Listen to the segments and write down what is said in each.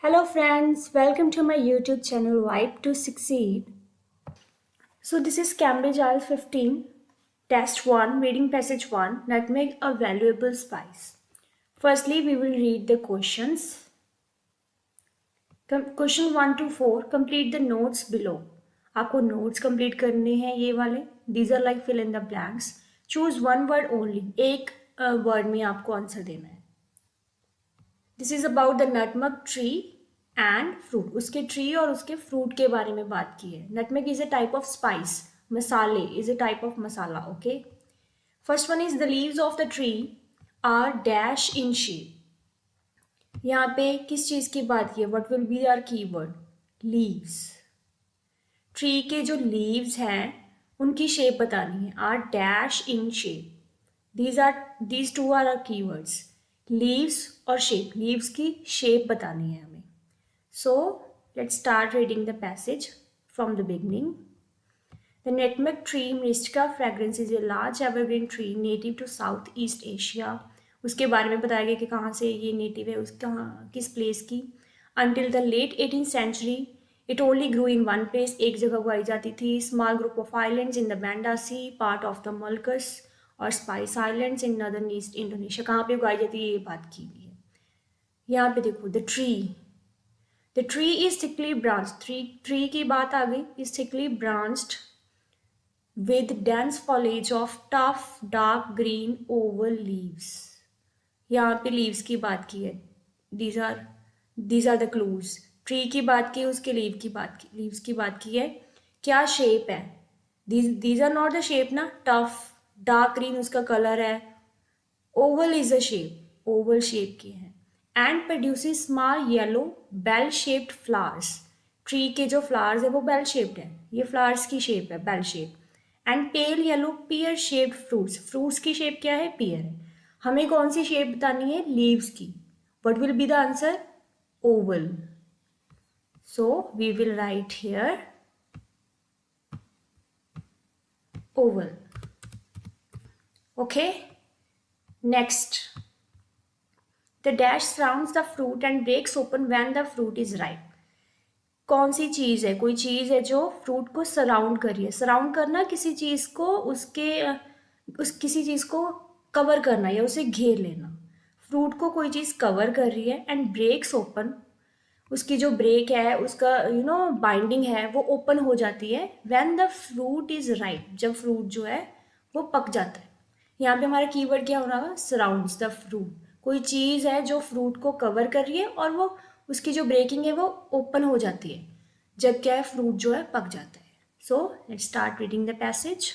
Hello friends, welcome to my YouTube channel Vibe to Succeed. So this is Cambridge IELTS 15, Test 1, Reading Passage 1, Nutmeg a valuable spice. Firstly, we will read the questions. Question 1 to 4, complete the notes below. आपको notes complete करने हैं ये वाले. These are like fill in the blanks. Choose one word only. एक word में आपको answer देना है. This is about the nutmeg tree and fruit. उसके ट्री और उसके फ्रूट के बारे में बात की है. Nutmeg is a type of spice. मसाले is a type of masala. Okay. First one is the leaves of the tree are dash in shape. यहाँ पे किस चीज की बात की है? What will be our keyword? Leaves. Tree के जो लीव्स हैं उनकी शेप बतानी है. Are dash in shape. These two are our keywords. Leaves और शेप. लीव्स की शेप बतानी है हमें. So let's start reading the passage from the beginning. The nutmeg tree Myristica fragrans is a large evergreen tree native to South East Asia. उसके बारे में बताया गया कि कहाँ से ये नेटिव है, उसका किस प्लेस की. Until the late 18th century it only grew in one place. एक जगह उगाई जाती थी. Small group of islands in the Banda Sea part of the Moluccas or Spice Islands in northern east Indonesia. कहाँ पे उगाई जाती है ये बात की गई है. यहाँ पे देखो the tree is thickly branched. Tree की बात आ गई. Is thickly branched with dense foliage of tough dark green oval leaves. यहाँ पे लीव्स की बात की है. These are the clues. Tree की बात की, उसके लीव्स की बात की है. क्या शेप है? These are not the shape ना. टफ डार्क ग्रीन उसका कलर है. Oval is a shape. Oval shape की है. And produces small yellow bell shaped flowers. Tree के जो फ्लावर्स है वो बेल शेप्ड है. ये फ्लावर्स की शेप है, bell shape. And pale yellow pear shaped fruits. Fruits की शेप क्या है? पियर है. हमें कौन सी शेप बतानी है? लीव्स की. What will be the answer? Oval. So we will write here oval. Okay. Next. The dash surrounds the fruit and breaks open when the fruit is ripe. कौन सी चीज़ है? कोई चीज़ है जो फ्रूट को सराउंड कर रही है. सराउंड करना किसी चीज़ को किसी चीज़ को कवर करना या उसे घेर लेना. फ्रूट को कोई चीज़ कवर कर रही है. And breaks open. उसकी जो ब्रेक है, उसका बाइंडिंग है वो ओपन हो जाती है. When the fruit is ripe. जब फ्रूट जो है वो पक जाता है. यहाँ पे हमारा कीवर्ड क्या होगा? Surrounds the fruit. कोई चीज़ है जो फ्रूट को कवर कर रही है और वो उसकी जो ब्रेकिंग है वो ओपन हो जाती है जब क्या है, फ्रूट जो है पक जाता है. So let's start reading the passage.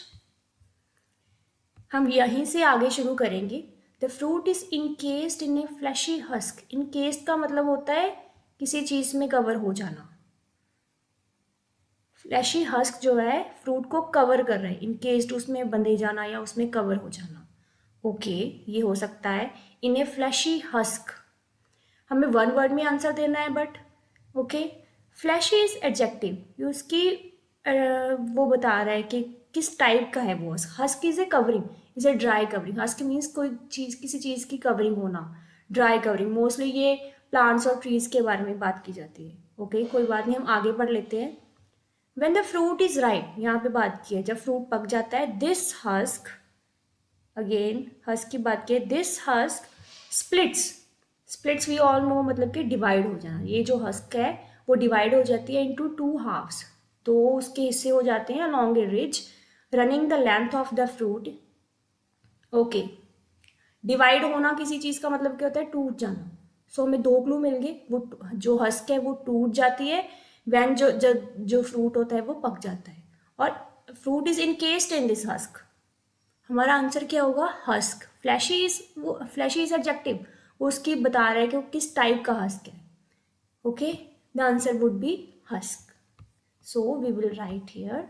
हम यहीं से आगे शुरू करेंगे. The fruit is encased in a fleshy husk. Encased का मतलब होता है किसी चीज़ में कवर हो जाना. फ्लैशी हस्क जो है फ्रूट को कवर कर रहा है. इनकेस्ड उसमें बंधे जाना या उसमें कवर हो जाना. ओके, ये हो सकता है इन ए फ्लैशी हस्क. हमें वन वर्ड में आंसर देना है but okay. Fleshy is adjective. उसकी वो बता रहा है कि किस टाइप का है वो. Husk is a covering. Is a dry covering. Husk means कोई चीज़, किसी चीज़ की कवरिंग होना. Dry covering. मोस्टली ये प्लांट्स और ट्रीज के बारे में बात की जाती है. ओके, कोई बात नहीं, हम आगे पढ़ लेते हैं. When the fruit is ripe. यहाँ पे बात की है जब फ्रूट पक जाता है. दिस हस्क, अगेन हस्क की बात की है. This husk splits. Splits we all know मतलब कि डिवाइड हो जाना. ये जो हस्क है वो डिवाइड हो जाती है इंटू टू हाफ्स. तो उसके हिस्से हो जाते हैं along A ridge running the length of the fruit. Okay, divide होना किसी चीज़ का मतलब क्या होता है? टूट जाना. सो हमें दो क्लू मिल गए. वो जो हस्क है वो टूट जाती है वैन जो फ्रूट होता है वो पक जाता है. और fruit is encased in this husk. हमारा आंसर क्या होगा? हस्क. Fleshy is adjective. वो उसकी बता रहा है कि वो किस टाइप का हस्क है. Okay, the answer would be husk. So we will write here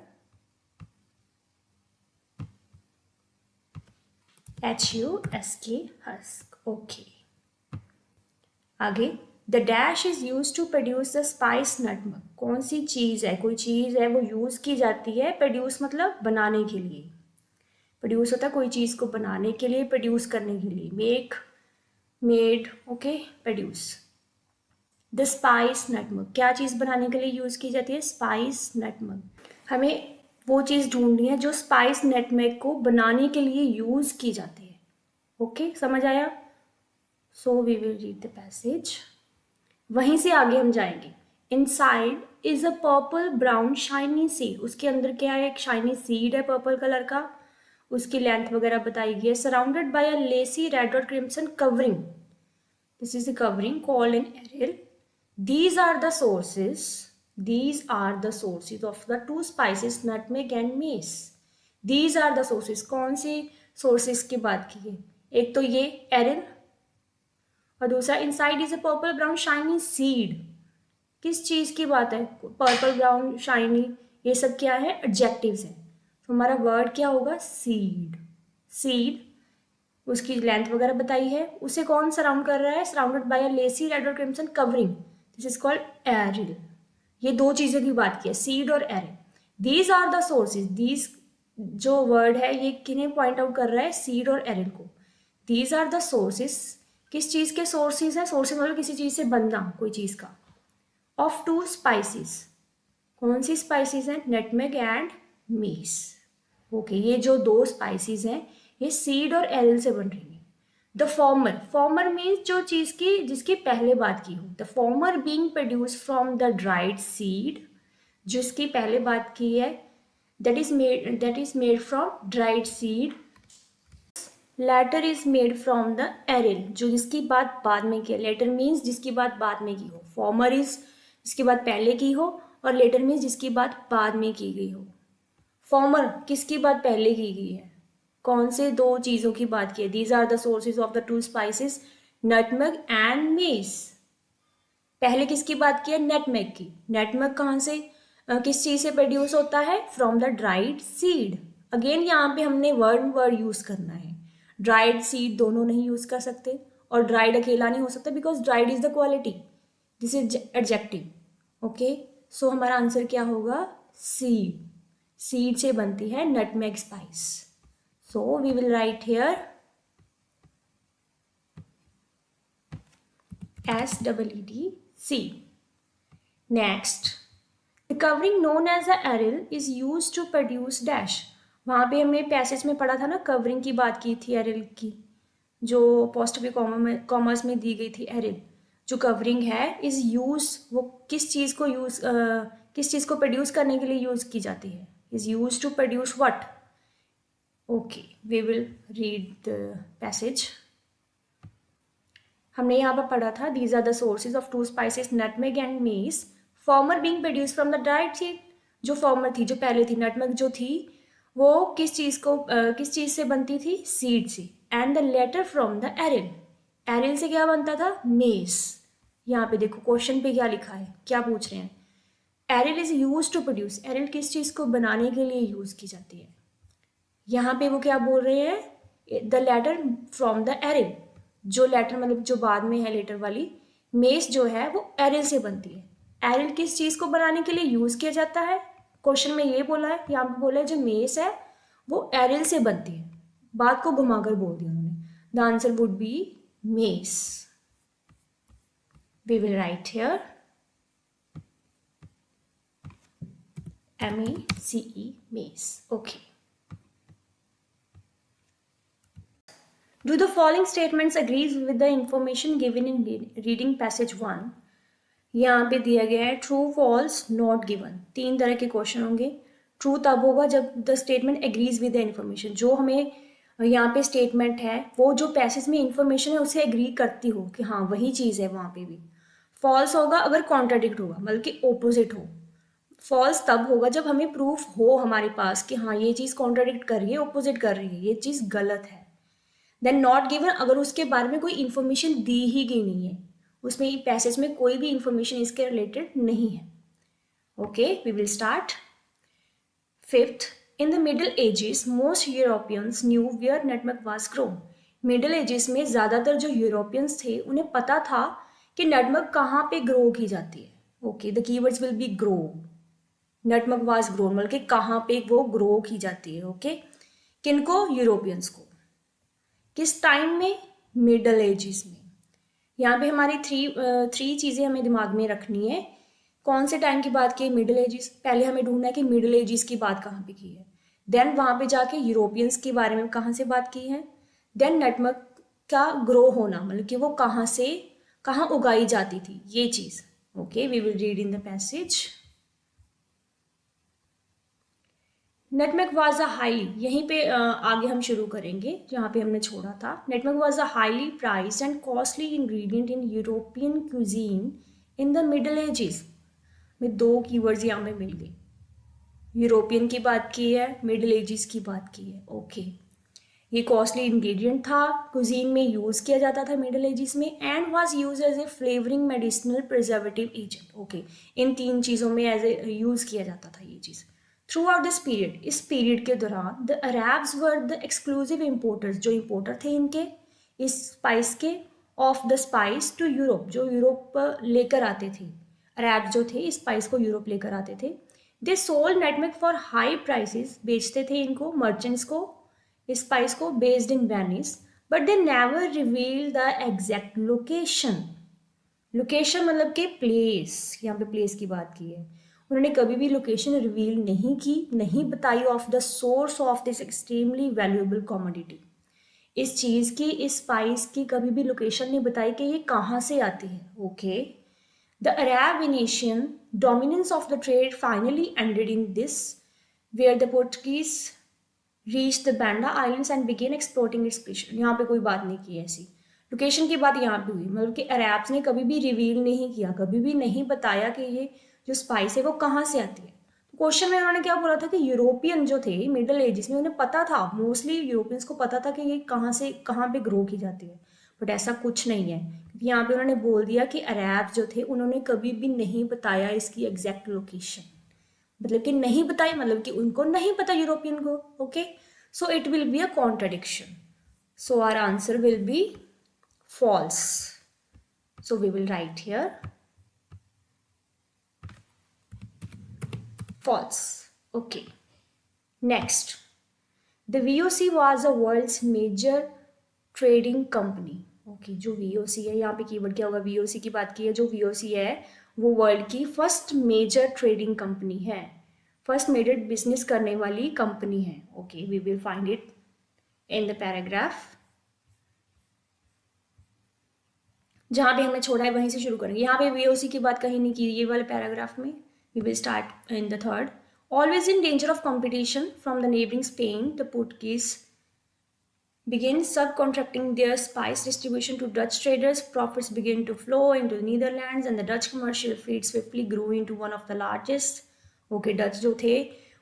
HUSK husk. Okay, आगे. The dash is use to produce the spice nutmeg. कौन सी चीज़ है? कोई चीज़ है वो यूज़ की जाती है. प्रोड्यूस मतलब बनाने के लिए. प्रोड्यूस होता है कोई चीज़ को बनाने के लिए, प्रोड्यूस करने के लिए. Made. Okay, produce. The spice नटमग क्या चीज़ बनाने के लिए यूज़ की जाती है? स्पाइस नटमग। हमें वो चीज़ ढूंढनी है जो स्पाइस नटमेग को बनाने के लिए यूज़ की जाती है। ओके, समझ आया? So we will read the passage. वहीं से आगे हम जाएंगे। Inside is a purple brown shiny seed. उसके अंदर क्या है? एक शाइनी सीड है पर्पल कलर का। उसकी लेंथ वगैरह बताई गई है। Surrounded by a lacy red or crimson covering. This is the covering called in aril. These are the sources. These are the sources of the two spices nutmeg and mace. These are the sources. कौन से sources की बात की है? एक तो ये aryl और दूसरा inside is a purple brown shiny seed. किस चीज की बात है? पर्पल ब्राउन शाइनी, ये सब क्या है? एडजेक्टिव्स है। तो हमारा वर्ड क्या होगा? सीड। सीड, उसकी लेंथ वगैरह बताई है। उसे कौन सराउंड कर रहा है? Surrounded by a lacy red or crimson covering. This is called aril. ये दो चीजों की बात की है, सीड और aril. These are the sources. These जो वर्ड है ये किन्हें पॉइंट आउट कर रहा है? सीड और एरिल को। दीज आर द सोर्सेज, किस चीज के सोर्सेज है? सोर्सेज मतलब किसी चीज से बनना, कोई चीज का। ऑफ टू स्पाइसेस, कौन सी स्पाइसेस हैं? Nutmeg and mess. ओके, ये जो दो स्पाइसेस हैं ये सीड और एरिल से बन रही है। द फॉर्मर, फॉर्मर मीन्स जो चीज की जिसकी पहले बात की हो। The former being produce from the dried seed, जिसकी पहले बात की है, that is made from dried seed. Latter is made from the aril, जो जिसकी बात बाद में की है। लेटर मीन्स जिसकी बात बाद में की हो। फॉर्मर इज जिसकी बात पहले की हो और लेटर मीन्स जिसकी बात बाद में की गई हो। फॉर्मर किसकी बात पहले की गई है? कौन से दो चीजों की बात की है? These are the sources of the two spices nutmeg and mace. पहले किसकी बात की है? नटमेग की। नटमेग कहाँ से किस चीज से प्रोड्यूस होता है? From the dried seed. Again यहाँ पे हमने वर्ड यूज करना है। ड्राइड सीड दोनों नहीं यूज कर सकते और ड्राइड अकेला नहीं हो सकता because dried is the quality, this is adjective. Okay, so हमारा आंसर क्या होगा? सीड। सीड से बनती है nutmeg spice. So we will write here SEED. Next, the covering known as a aril is use to produce dash. वहां पे हमने passage में पढ़ा था ना, कवरिंग की बात की थी एरिल की, जो पोस्ट कॉमर्स में दी गई थी। एरिल जो कवरिंग है इज यूज, वो किस चीज को यूज किस चीज को प्रोड्यूस करने के लिए यूज की जाती है? Is use to produce what? Okay, we will read the passage. हमने यहाँ पर पढ़ा था, these are the sources of two spices nutmeg and mace, former being produce from the dried seed. जो फॉर्मर थी, जो पहले थी, नटमेग जो थी, वो किस चीज को किस चीज से बनती थी? सीड से। And the latter from the aril, aril से क्या बनता था? मेस। यहाँ पे देखो क्वेश्चन पे क्या लिखा है, क्या पूछ रहे हैं? Aril is use to produce, aril किस चीज को बनाने के लिए यूज की जाती है? यहाँ पे वो क्या बोल रहे हैं? The latter from the aril, जो लेटर मतलब जो बाद में है लेटर वाली, मेस जो है वो एरिल से बनती है। एरिल किस चीज को बनाने के लिए यूज किया जाता है? क्वेश्चन में ये बोला है, यहाँ पे बोला है जो मेस है वो एरिल से बनती है। बात को घुमाकर बोल दिया उन्होंने। The answer would be mace. We will write here MECE, mace. Okay. Do the following statements agrees with the information given in reading passage 1? यहाँ पे दिया गया है ट्रू फॉल्स नॉट गिवन। 3 तरह के क्वेश्चन होंगे। ट्रू तब होगा जब the statement agrees with the information, जो हमें यहाँ पे स्टेटमेंट है वो जो पैसेज में इंफॉर्मेशन है उसे एग्री करती हो कि हाँ वही चीज़ है वहाँ पे भी। फॉल्स होगा अगर कॉन्ट्राडिक्ट होगा, बल्कि ओपोजिट हो। फॉल्स तब होगा जब हमें प्रूफ हो हमारे पास कि हाँ ये चीज़ कॉन्ट्राडिक्ट कर रही है, ओपोजिट कर रही है, ये चीज़ गलत है। देन नॉट गिवन, अगर उसके बारे में कोई इन्फॉर्मेशन दी ही गई नहीं है, उसमें पैसेज में कोई भी इंफॉर्मेशन इसके रिलेटेड नहीं है। Okay, we will start. Fifth, in the middle ages most Europeans knew where nutmeg was grown. Middle ages में ज़्यादातर जो यूरोपियंस थे उन्हें पता था कि नटमेग कहाँ पे ग्रो की जाती है। Okay, the keywords will be grow, nutmeg was grown मतलब कि कहाँ पे वो ग्रो की जाती है। ओके, किनको? यूरोपियंस को। किस टाइम में? मिडल एजेस में। यहाँ पे हमारी थ्री चीज़ें हमें दिमाग में रखनी है। कौन से टाइम की बात की है? Middle ages. पहले हमें ढूंढना है कि मिडिल एजिस की बात कहाँ पे की है। देन वहाँ पे जाके यूरोपियंस के बारे में कहाँ से बात की है। देन नटमग का ग्रो होना, मतलब कि वो कहाँ से कहाँ उगाई जाती थी, ये चीज़। Okay, we will read in the passage. Nutmeg was a highly, यहीं पे आगे हम शुरू करेंगे जहाँ पे हमने छोड़ा था। Nutmeg was a highly priced and costly ingredient in European cuisine in the middle Ages. में दो कीवर्ड्स यहाँ पे मिल गए, यूरोपियन की बात की है, मिडल एजेस की बात की है। ओके, ये कॉस्टली इंग्रेडिएंट था, कुजीन में यूज़ किया जाता था मिडल एजेस में, and was use as a flavouring medicinal preservative agent. Okay, इन तीन चीज़ों में एज ए यूज़ किया जाता था ये चीज़। थ्रू आउट दिस पीरियड, इस पीरियड के दौरान the Arabs were the exclusive importers, जो इम्पोर्टर थे इनके इस स्पाइस के, of the spice to Europe, जो यूरोप लेकर आते थे। अरब जो थे इस स्पाइस को यूरोप लेकर आते थे। They sold nutmeg for high prices, बेचते थे इनको मर्चेंट्स को, इस स्पाइस को, based in Venice, but they never reveal the exact location. Location मतलब कि प्लेस, यहाँ पे प्लेस की बात की है। उन्होंने कभी भी लोकेशन रिवील नहीं की, नहीं बताई of the source of this extremely valuable commodity. इस चीज़ की, इस स्पाइस की कभी भी लोकेशन नहीं बताई कि ये कहाँ से आती है। Okay, the Arab Venetian dominance of the trade finally ended in this, where the Portuguese reached the Banda Islands and began exploiting its fish। यहाँ पे कोई बात नहीं की ऐसी, लोकेशन की बात यहाँ पे हुई, मतलब कि अरब्स ने कभी भी रिवील नहीं किया, कभी भी नहीं बताया कि ये जो स्पाइस है वो कहाँ से आती है। तो क्वेश्चन में उन्होंने क्या बोला था कि यूरोपियन जो थे मिडिल एजेस में, उन्हें पता था, मोस्टली यूरोपियंस को पता था कि ये कहाँ से कहाँ पे ग्रो की जाती है, बट ऐसा कुछ नहीं है। क्योंकि यहाँ पे उन्होंने बोल दिया कि अरब्स जो थे उन्होंने कभी भी नहीं बताया इसकी एग्जैक्ट लोकेशन, मतलब कि नहीं बताई, मतलब कि उनको नहीं पता यूरोपियन को। Okay, so it will be a contradiction, so our answer will be false, so we will write here false. Okay, next, the VOC was the world's major trading company. Okay, जो VOC है, यहाँ पे keyword क्या होगा, VOC की बात की है। जो VOC है वो वर्ल्ड की फर्स्ट मेजर ट्रेडिंग कंपनी है, फर्स्ट मेजर बिजनेस करने वाली कंपनी है। Okay, we will find it in the paragraph. जहाँ पे हमने छोड़ा है वहीं से शुरू करेंगे। यहाँ पे VOC की बात कहीं नहीं की ये वाले पैराग्राफ में। We will start in the third. Always in danger of competition from the neighbouring Spain, the Portuguese began subcontracting their spice distribution to Dutch traders. Profits began to flow into the Netherlands, and the Dutch commercial fleet swiftly grew into one of the largest. Okay, Dutch जो थे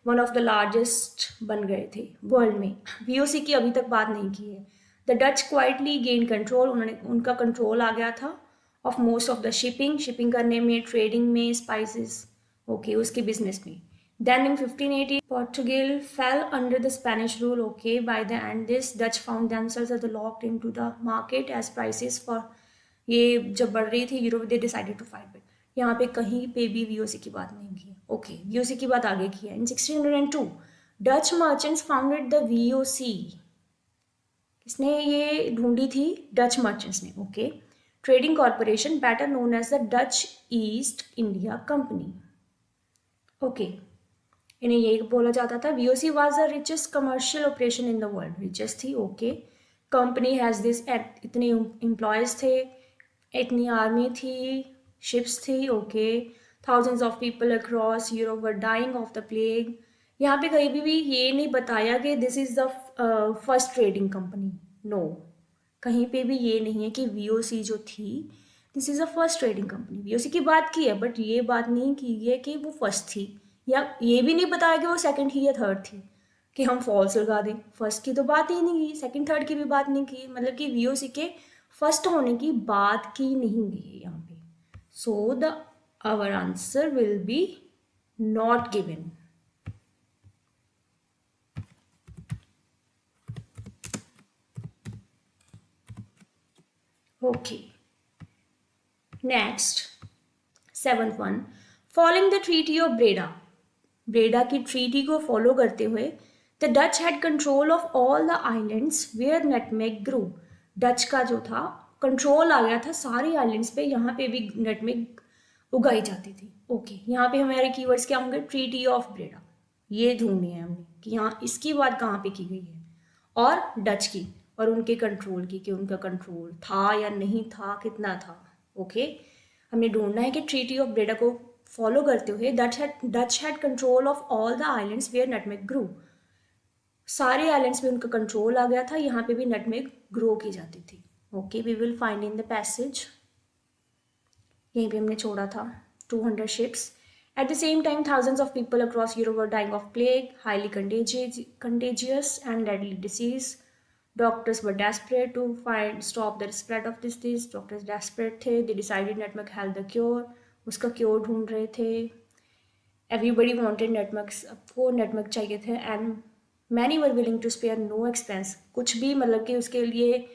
one of the largest बन गए थे world में। VOC की अभी तक बात नहीं की है। The Dutch quietly gained control, उन्होंने उनका कंट्रोल आ गया था of most of the shipping करने में, ट्रेडिंग में, स्पाइसेस, ओके, उसके बिजनेस में। Then in 1580, Portugal fell under the Spanish rule. Okay, by the end, this Dutch found themselves as locked into the market as prices for ये जब बढ़ रही थी Europe, they decided to fight back. यहाँ पे कहीं पे भी VOC की बात नहीं की है। ओके, VOC की बात आगे की है। In 1602, Dutch merchants founded the VOC. किसने ये ढूंढी थी? डच मर्चेंट्स ने। Okay, trading corporation, better known as the Dutch East India company. Okay, इन्हें यही बोला जाता था। VOC was the richest commercial operation in the world, richest थी। ओके, कंपनी हैज दिस, इतने एम्प्लॉयज़ थे, इतनी आर्मी थी, शिप्स थी। Okay, thousands of people across Europe were dying of the plague. यहाँ पे कहीं भी ये नहीं बताया कि this is the first trading company, no, कहीं पे भी ये नहीं है कि VOC जो थी this is a first trading company. VOC की बात की है बट ये बात नहीं की है कि वो फर्स्ट थी, या ये भी नहीं बताया कि वो सेकंड थी या थर्ड थी, कि हम फॉल्स लगा दें। फर्स्ट की तो बात ही नहीं की, सेकंड थर्ड की भी बात नहीं की, मतलब कि VOC के फर्स्ट होने की बात की नहीं गई है यहाँ पे। So the our answer will be not given. Okay, next, seventh one, following the treaty of Breda. Breda की ट्रीटी को फॉलो करते हुए the Dutch had control of all the islands where nutmeg grew. Dutch का जो था control आ गया था सारी आइलैंड्स पे, यहाँ पे भी नटमेग उगाई जाती थी। ओके, यहाँ पे हमारे कीवर्ड्स क्या होंगे? ट्रीटी ऑफ ब्रेडा, ये ढूंढनी है हमने कि यहाँ इसकी बात कहाँ पे की गई है, और डच की और उनके कंट्रोल की, कि उनका कंट्रोल था या नहीं था, कितना था। ओके, हमने ढूंढना है कि ट्रीटी ऑफ ब्रेडा को फॉलो करते हुए Dutch had control of all the islands where nutmeg grew. सारे आइलैंड्स में उनका कंट्रोल आ गया था, यहाँ पे भी नटमेग ग्रो की जाती थी। Okay, we will find in the passage, यहीं पे हमने छोड़ा था। 200 ships. At the same time, thousands of people across Europe were dying of plague, highly contagious and deadly disease. Doctors were desperate to stop the spread of this disease. Doctors desperate थे. They decided nutmeg held the cure. उसका cure ढूंढ रहे थे. Everybody wanted nutmeg. सबको nutmeg चाहिए थे. And many were willing to spare no expense. कुछ भी मतलब कि उसके लिए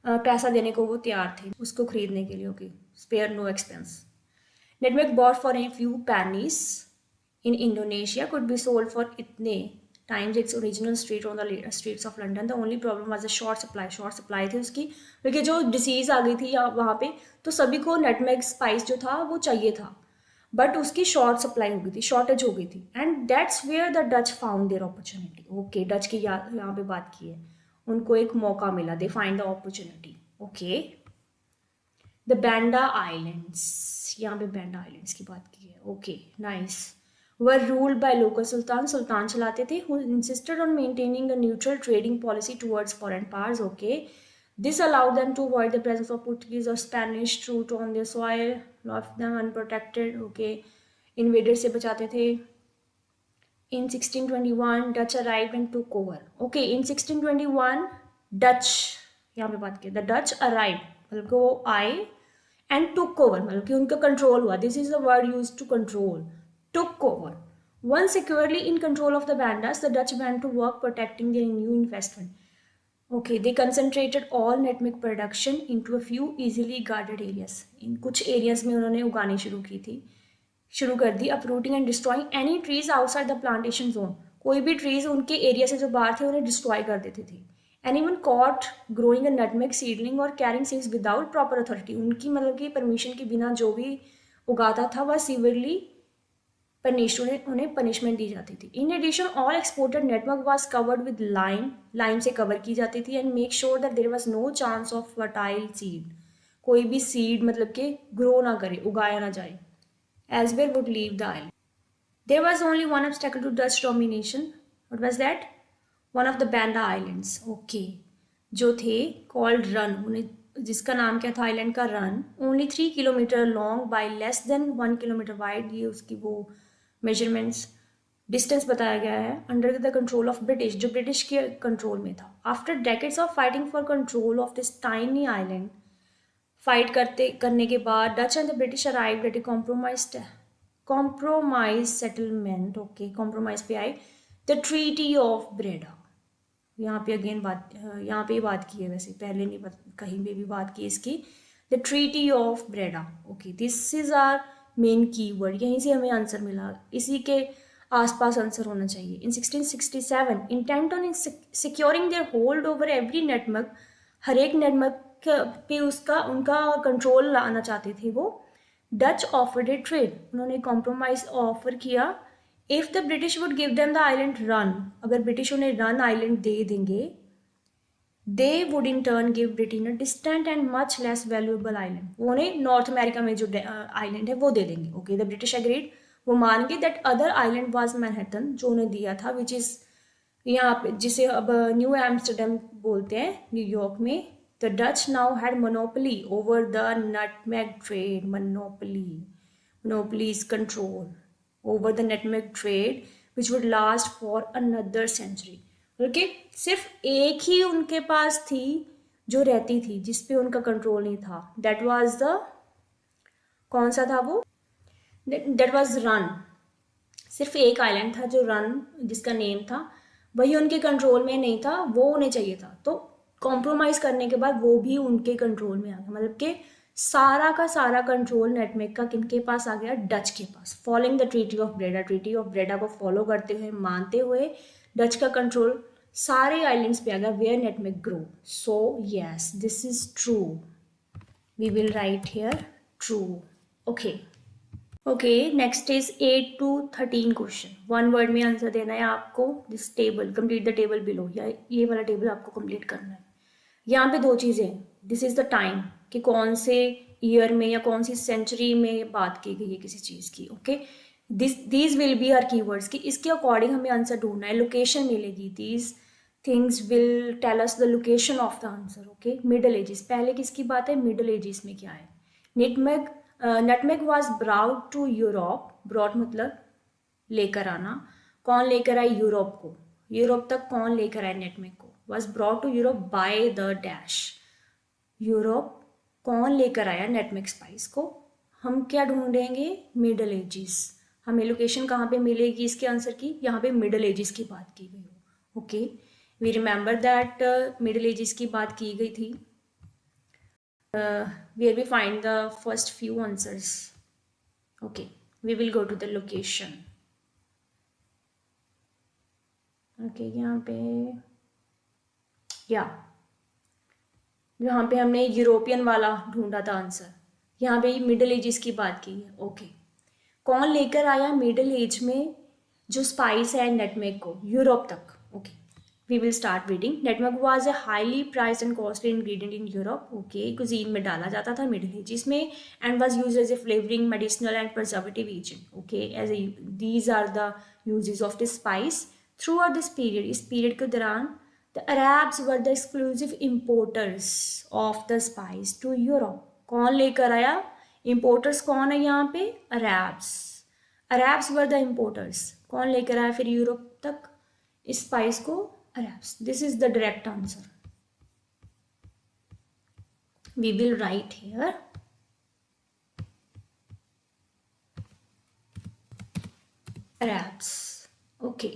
पैसा देने को वो तैयार थे उसको खरीदने के लिए. Okay, spare no expense. Nutmeg bought for a few pennies in Indonesia could be sold for itne times its original street on the streets of London. The only problem was a short supply. Short supply थी उसकी, क्योंकि जो disease आ गई थी वहाँ पे, तो सभी को नटमेग स्पाइस जो था वो चाहिए था, बट उसकी शॉर्ट सप्लाई हो गई थी, शॉर्टेज हो गई थी. And that's where the Dutch found their opportunity. Okay, Dutch की यहाँ पे बात की है, उनको एक मौका मिला. They find the opportunity. Okay, the Banda islands, यहाँ पे बैंडा आइलैंड्स की बात की है. Okay, nice. Were ruled by local sultan. सुल्तान चलाते थे, who insisted on maintaining a neutral trading policy towards foreign powers. Okay, this allowed them to avoid the presence of Portuguese or Spanish troops on their soil, left them unprotected. Okay, invaders से बचाते थे. In 1621, Dutch arrived and took over. Okay, in 1621, Dutch, यहाँ पे बात की, the Dutch arrived, मतलब कि वो आए, and took over, मतलब कि उनका कंट्रोल हुआ. This is the word used to control. Took over. Once securely in control of the bandas, the Dutch went to work protecting their new investment. Okay, they concentrated all nutmeg production into a few easily guarded areas. इन कुछ areas में उन्होंने उगानी शुरू कर दी. uprooting and destroying any trees outside the plantation zone. कोई भी trees उनके area से जो बाहर थे उन्हें डिस्ट्रॉय कर देते थे. Anyone caught growing a nutmeg seedling or carrying seeds without proper authority, उनकी मतलब कि परमिशन के बिना जो भी उगाता था वह सीवियरली उन्हें पनिशमेंट दी जाती थी. In addition all exported network was covered with lime से कवर की जाती थी. And make sure that there was no chance of fertile seed, कोई भी सीड मतलब कि ग्रो ना करे, उगाया ना जाए. As well would leave the island. There was only one obstacle to Dutch domination. What was that? One of the Banda islands. Okay, जो थे कॉल्ड रन, उन्हें जिसका नाम क्या था आइलैंड का? Run. Only 3 kilometre long by less than 1 kilometre wide. ये उसकी वो मेजरमेंट्स डिस्टेंस बताया गया है. Under the control of British, जो ब्रिटिश के कंट्रोल में था. After decades of fighting for control of this tiny island, fight करने के बाद Dutch and the British arrived at A compromise settlement. Okay, compromise पे आए. The treaty of Breda. यहाँ पे अगेन यहाँ पे बात की है, वैसे पहले नहीं कहीं पे भी बात की इसकी. The treaty of Breda. Okay, this is our main keyword. यहीं से हमें आंसर मिला, इसी के आसपास आंसर होना चाहिए. In 1667, intent on securing their hold over every nutmeg, हर एक नेटमग पे उनका कंट्रोल लाना चाहते थे वो. डच ऑफर्ड ए ट्रेड, उन्होंने कॉम्प्रोमाइज ऑफर किया. If the British would give them the island Run, अगर ब्रिटिश उन्हें रन आइलैंड दे देंगे, they would in turn give Britain a distant and much less valuable island. वो उन्हें north America में जो आइलैंड है वो दे देंगे. ओके, द ब्रिटिश एग्रीड, वो मान गए. That other island was Manhattan, जो उन्हें दिया था, विच इज यहाँ पे जिसे अब न्यू एम्स्टरडम बोलते हैं न्यूयॉर्क में. The Dutch now had monopoly over the nutmeg trade. Monopoly is control over the nutmeg trade which would last for another century. बल्कि सिर्फ एक ही उनके पास थी जो रहती थी, जिस पे उनका कंट्रोल नहीं था. दैट वाज द, कौन सा था वो? That was run. सिर्फ एक आइलैंड था जो रन, जिसका नेम था, वही उनके कंट्रोल में नहीं था, वो उन्हें चाहिए था. तो कॉम्प्रोमाइज करने के बाद वो भी उनके कंट्रोल में आ गया. मतलब कि सारा का सारा कंट्रोल नेटमेग का किनके पास आ गया? डच के पास. Following the treaty of Breda, treaty of Breda को फॉलो करते हुए, मानते हुए, डच का कंट्रोल सारे आइलैंड्स पे आ गया where nutmeg grow. So yes, this is true. we will write here true. Okay, next is 8 to 13 question. One word में आंसर देना है आपको. This table, complete the table below, या ये वाला टेबल आपको कंप्लीट करना है. यहाँ पे दो चीज़ें हैं. दिस इज द टाइम, कि कौन से ईयर में या कौन सी सेंचुरी में बात की गई है किसी चीज़ की. Okay, these will be our keywords, कि इसके अकॉर्डिंग हमें आंसर ढूंढना है. लोकेशन मिलेगी. These things will tell us the location of the answer. Okay, middle ages, पहले किसकी बात है? मिडल एजिस में क्या है? Nutmeg was brought to Europe. Brought मतलब लेकर आना. कौन लेकर आए यूरोप को? यूरोप तक कौन लेकर आए नटमेग को? Was brought to Europe by the dash. Europe कौन लेकर आया नटमेग स्पाइस को? हम क्या ढूंढेंगे? Middle edges. हमें लोकेशन कहाँ पे मिलेगी इसके आंसर की? यहाँ पे मिडल एजिस की बात की गई हो. Okay, we remember that middle ages की बात की गई थी. Where we find the first few answers. Okay, we will go to the location. Okay, यहाँ पे यहाँ पे हमने यूरोपियन वाला ढूंढा था आंसर. यहाँ पे मिडल एजिस की बात की है. ओके, कौन लेकर आया मिडल एज में जो स्पाइस है नटमेग को यूरोप तक? Okay, we will start reading. Nutmeg was a highly priced and costly ingredient in Europe. Okay, cuisine में डाला जाता था मिडिल एजिस में, and was used as a flavoring, medicinal and preservative agent. Okay, these are the uses of this spice. Throughout this period, इस period के दौरान the Arabs were the exclusive importers of the spice to Europe. कौन लेकर आया? Importers कौन है यहाँ पे? Arabs. Arabs were the importers. कौन लेकर आया फिर यूरोप तक इस स्पाइस को? Arabs. This is the direct answer. We will write here Arabs. Okay.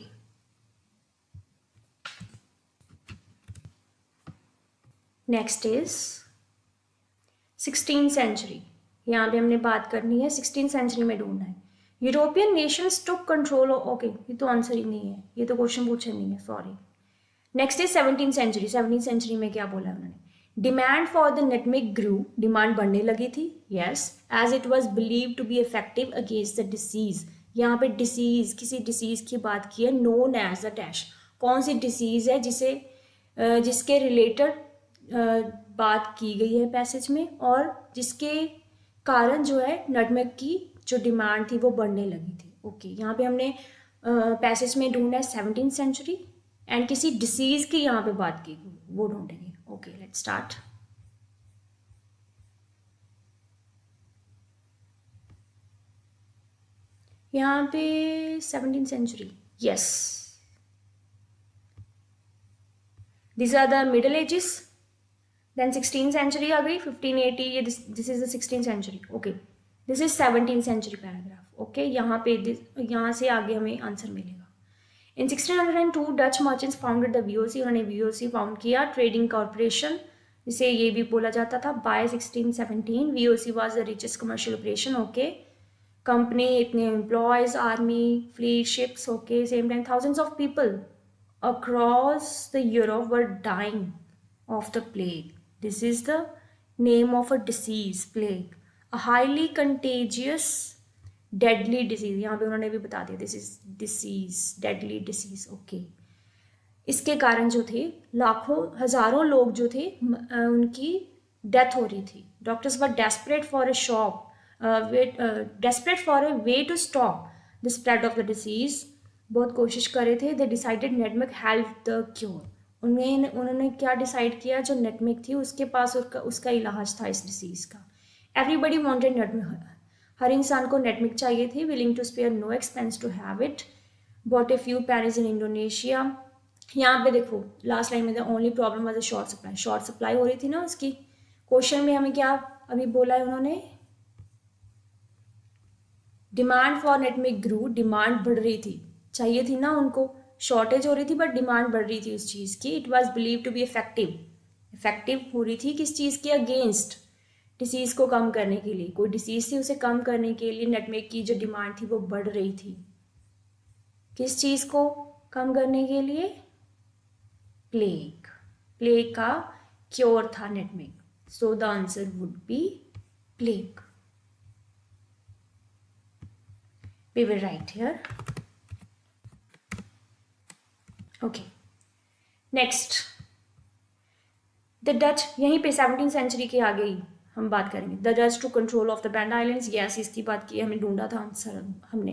Next is 16th century. यहाँ पे हमने बात करनी है 16th century में ढूंढना है. यूरोपियन नेशंस टुक कंट्रोल. ओके, ये तो आंसर ही नहीं है, ये तो क्वेश्चन पूछा नहीं है, sorry. Next is 17th century. 17th century में क्या बोला उन्होंने? Demand for the nutmeg grew. Demand बढ़ने लगी थी. Yes, as it was believe to be effective against the disease. यहाँ पे डिसीज, किसी डिसीज की बात की है, नोन एज द डैश. कौन सी डिसीज है जिसके रिलेटेड बात की गई है पैसेज में, और जिसके कारण जो है नटमेग की जो डिमांड थी वो बढ़ने लगी थी. ओके, यहाँ पे हमने पैसेज में ढूंढा है 17th सेंचुरी, एंड किसी डिसीज की यहाँ पे बात की वो ढूंढेंगे. Okay, let's start. यहाँ पे 17th century. Yes, this are the middle ages. Then 16th century आ गई, 1580. ये this is the 16th century. Okay, this is 17th century paragraph. Okay, यहाँ पे यहाँ से आगे हमें आंसर मिलेगा. In 1602 Dutch merchants founded the VOC. उन्होंने VOC फाउंड किया, ट्रेडिंग कॉर्पोरेशन, जिसे ये भी बोला जाता था. By 1617 VOC was the richest commercial operation. Okay, company, इतने employees, army, fleet, ships. Okay, same time thousands of people across the Europe were dying of the plague. This is the name of a disease, plague, a highly contagious deadly disease. यहाँ पे उन्होंने भी बता दिया, this is disease, deadly disease. Okay, इसके कारण जो थे लाखों हजारों लोग जो थे उनकी डेथ हो रही थी. Doctors were desperate for a way to stop the spread of the disease. बहुत कोशिश कर रहे थे. They decided nutmeg help the cure. उन्होंने क्या डिसाइड किया? जो नटमेग थी उसके पास उसका इलाज था इस डिसीज का. Everybody wanted nutmeg. हर इंसान को नटमेग चाहिए थी. Willing to spare no expense to have it. Bought a few pennies in Indonesia. यहाँ पे देखो लास्ट लाइन में the only problem was a short supply. Short supply हो रही थी ना उसकी. क्वेश्चन में हमें क्या अभी बोला है उन्होंने? Demand for nutmeg grew. Demand बढ़ रही थी, चाहिए थी ना उनको. शॉर्टेज हो रही थी बट डिमांड बढ़ रही थी उस चीज़ की. It was believe to be effective हो रही थी किस चीज़ के अगेंस्ट? डिसीज को कम करने के लिए. कोई डिसीज थी, उसे कम करने के लिए नटमेग की जो डिमांड थी वो बढ़ रही थी. किस चीज़ को कम करने के लिए? प्लेग. प्लेग का क्योर था nutmeg. So the answer would be plague. We will write here. Okay. Next the Dutch, यहीं पे 17th सेंचुरी के आगे ही हम बात करेंगे. The Dutch to control of the Banda islands. Yes, इसकी बात की, हमें ढूंढा था आंसर हमने.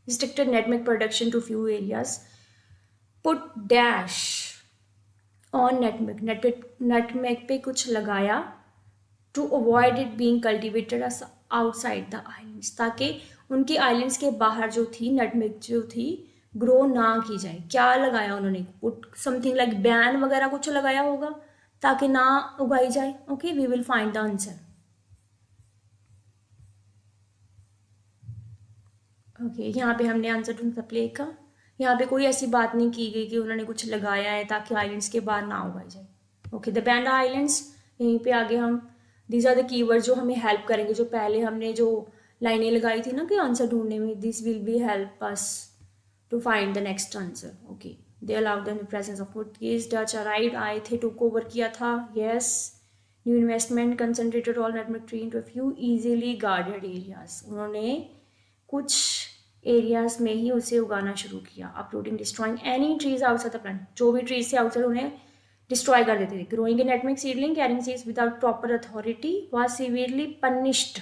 Restricted nutmeg production to few areas. Put dash on nutmeg. Nutmeg पे कुछ लगाया. To avoid it being cultivated outside the islands, ताकि उनकी आइलैंड्स के बाहर जो थी नेटमेक जो थी ग्रो ना की जाए. क्या लगाया उन्होंने? पुट समथिंग लाइक बैन वगैरह कुछ लगाया होगा ताकि ना उगाई जाए. Okay, we will find the answer. Okay, यहाँ पे हमने आंसर ढूंढा प्ले का. यहाँ पे कोई ऐसी बात नहीं की गई कि उन्होंने कुछ लगाया है ताकि आइलैंड्स के बाहर ना उगाई जाए. Okay, the Banda islands. यहीं पे आगे हम दीज आर द कीवर्ड जो हमें हेल्प करेंगे. जो पहले हमने जो लाइनें लगाई थी ना कि आंसर ढूंढने में, this will B help us to find the next answer. Okay, they allowed them the presence of Portuguese. Dutch arrived, आए थे, took over किया था. Yes, new investment concentrated all nutmeg tree into a few easily guarded areas. उन्होंने कुछ areas में ही उसे उगाना शुरू किया. uprooting, destroying any trees outside the plant. जो भी trees थे outside उन्हें डिस्ट्रॉय कर देते थे. growing a nutmeg seedling, carrying seeds without proper authority was severely punished.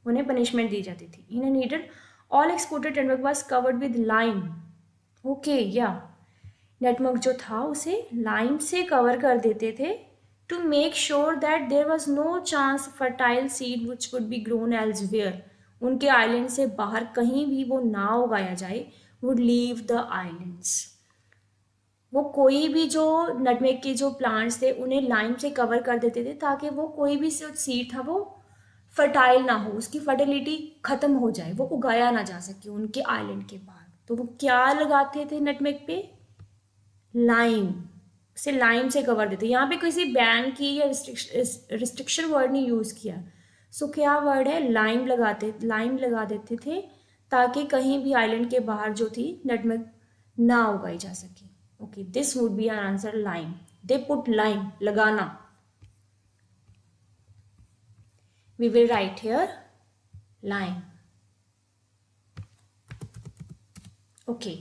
उन्हें पनिशमेंट दी जाती थी. in a needed all exported nutmeg was covered with lime. Okay, या नेटवर्क जो था उसे लाइम से कवर कर देते थे to make sure that there was no chance fertile seed which would be grown elsewhere. उनके आइलैंड से बाहर कहीं भी वो ना उगाया जाए, वुड लीव द आइलैंड्स. वो कोई भी जो नटमेग के जो प्लांट्स थे उन्हें लाइम से कवर कर देते थे ताकि वो कोई भी सीड था वो फर्टाइल ना हो, उसकी फर्टिलिटी खत्म हो जाए, वो उगाया ना जा सके उनके आइलैंड के बाहर. तो वो क्या लगाते थे नटमेग पे? लाइम. उसे लाइम से कवर देते. यहाँ पे किसी बैन की या रिस्ट्रिक्शन वर्ड नहीं यूज़ किया. सो क्या वर्ड है? लाइम लगा देते थे ताकि कहीं भी आइलैंड के बाहर जो थी नटमेग ना उगाई जा सके. Okay, this would be our answer, lime. They put lime, लगाना. We will write here lime. Okay,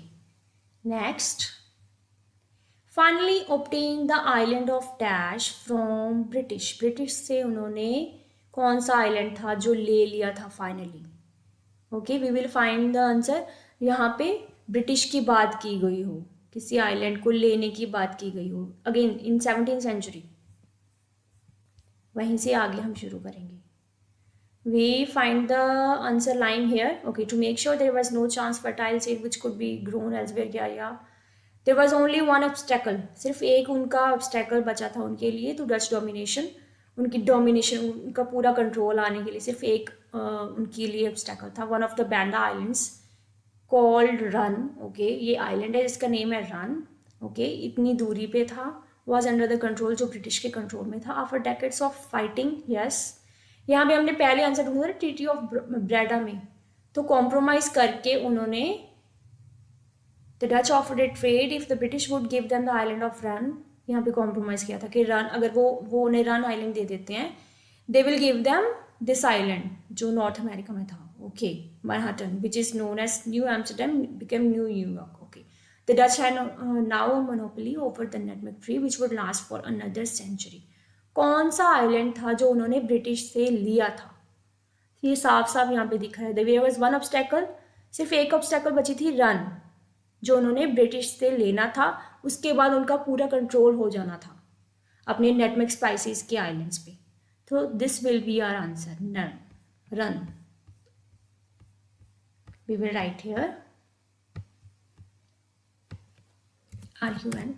next. Finally obtained the island of Dash from British. British से उन्होंने कौन सा आइलैंड था जो ले लिया था finally? Okay, we will find the answer. यहाँ पे ब्रिटिश की बात की गई हो, किसी आइलैंड को लेने की बात की गई हो, अगेन इन 17th सेंचुरी. वहीं से आगे हम शुरू करेंगे. We find the answer line here. Okay, to make sure there was no chance fertile seed which could be grown elsewhere. Yeah. There was only one obstacle. सिर्फ एक उनका obstacle बचा था उनके लिए to Dutch domination. उनकी domination, उनका पूरा control आने के लिए सिर्फ एक उनके लिए obstacle था. One of the Banda Islands called Run. Okay, ये island है जिसका name है Run. Okay, इतनी दूरी पे था. Was under the control, जो ब्रिटिश के कंट्रोल में था. After decades of fighting, yes. यहाँ पे हमने पहले आंसर ढूंढा था ट्रीटी ऑफ ब्रेडा में. तो कॉम्प्रोमाइज करके उन्होंने the Dutch offered a trade if the British would give them the island of run. यहाँ पे कॉम्प्रोमाइज किया था कि रन, अगर वो उन्हें रन आइलैंड दे देते हैं, they will give them this island जो नॉर्थ अमेरिका में था. Okay, Manhattan which is known as New Amsterdam became New New York. Okay, the Dutch had now a monopoly over the nutmeg tree which would last for another century. कौन सा island था जो उन्होंने British से लिया था? ये साफ साफ यहाँ पे दिख रहा है. देयर वाज वन ऑब्स्टेकल, सिर्फ एक ऑब्स्टेकल बची थी, रन, जो उन्होंने ब्रिटिश से लेना था. उसके बाद उनका पूरा कंट्रोल हो जाना था अपने नटमेग स्पाइसेस के आइलैंड्स पे. तो this will be our answer, run. We will write here RUN,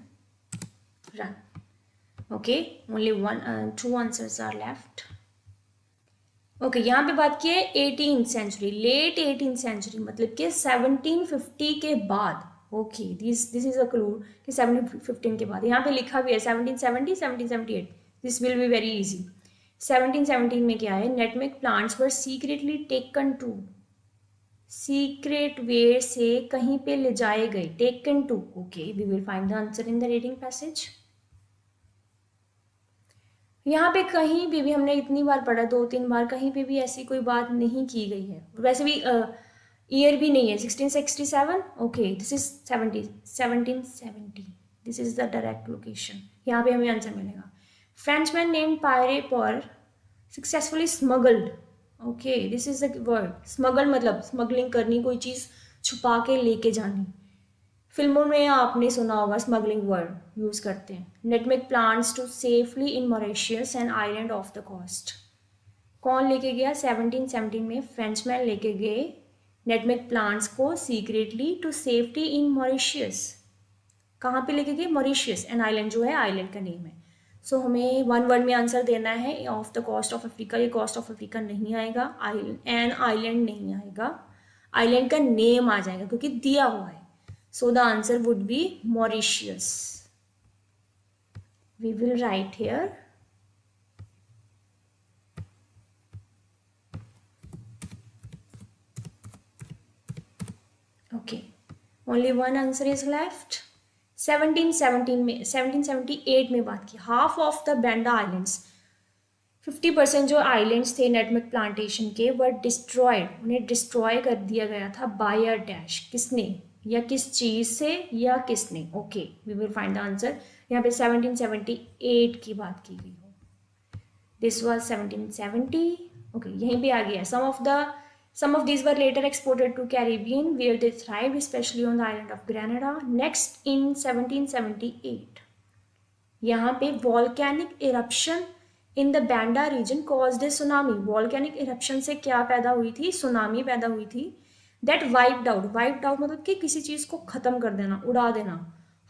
run. Okay, only two answers are left. Okay, यहाँ पे बात की है 18th century, late 18th century, मतलब कि 1750 के बाद. Okay, this is a clue कि 1715 के बाद. यहाँ पे लिखा भी है 1770, 1778. This will be very easy. 1717 में क्या है? Nutmeg plants were secretly taken to, secret way से कहीं पे ले जाए गए, taken to. Okay, we will find the answer in the reading passage. यहाँ पे कहीं पे भी हमने इतनी बार पढ़ा, 2-3 बार, कहीं पे भी ऐसी कोई बात नहीं की गई है। वैसे भी ईयर भी नहीं है 1667, okay this is 1770, this is the direct location. यहाँ पे हमें आंसर मिलेगा। फ्रेंचमैन नेम्ड पायरे पर successfully smuggled, okay this is the word. Smuggle मतलब स्मगलिंग करनी, कोई चीज़ छुपा के लेके जानी। फिल्मों में आपने सुना होगा स्मगलिंग वर्ड यूज करते हैं। Nutmeg plants to safely in Mauritius and island off the coast. कौन लेके गया? 1717 में फ्रेंचमैन लेके गए नेटमेक प्लांट्स को secretly to safety in Mauritius. कहाँ पे लेके गए? मॉरिशियस, एंड आइलैंड जो है आइलैंड का नेम है। सो हमें वन वर्ड में आंसर देना है off the coast of Africa. ये कोस्ट ऑफ अफ्रीका नहीं आएगा, एंड आइलैंड नहीं आएगा, आइलैंड का नेम आ जाएगा क्योंकि दिया हुआ है। So the answer would be Mauritius. We will write here. Okay. Only one answer is left. 1717 में 1778 में बात की। Half of the Banda islands, 50% जो आइलैंड्स थे नेटमेक प्लांटेशन के वर डिस्ट्रॉयड, उन्हें डिस्ट्रॉय कर दिया गया था बाय अ डैश। किसने या किस चीज़ से या किसने? Okay we will find the answer. यहाँ पे 1778 की बात की गई हो। दिस वाज 1770, ओके यहीं पे आ गया। some of these were later exported to Caribbean where they thrived, especially on the island of Grenada. Next in 1778 यहाँ पे volcanic eruption in the Banda region caused a tsunami. volcanic eruption से क्या पैदा हुई थी? सुनामी पैदा हुई थी। that wiped out मतलब कि किसी चीज़ को ख़त्म कर देना, उड़ा देना।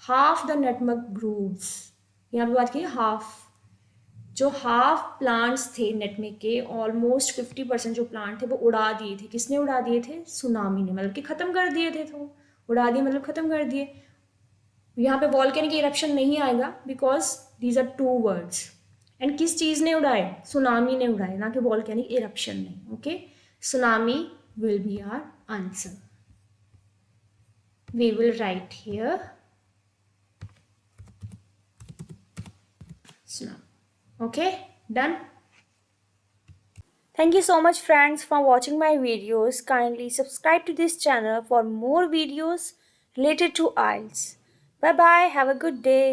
half the nutmeg groves, यहाँ पे बात की हाफ, जो हाफ प्लांट्स थे नेटमेक के, ऑलमोस्ट 50% जो प्लांट थे वो उड़ा दिए थे। किसने उड़ा दिए थे? सुनामी ने, मतलब कि ख़त्म कर दिए थे। तो उड़ा दिए मतलब ख़त्म कर दिए। यहाँ पे वॉल्केनिक इरप्शन नहीं आएगा because these are two words. And किस चीज़ ने उड़ाए? सुनामी ने उड़ाए, ना कि वॉल्केनिक इरप्शन ने। Okay tsunami will be our answer. We will write here tsunami. Okay, done. Thank you so much friends for watching my videos. Kindly subscribe to this channel for more videos related to IELTS. Bye bye. Have a good day.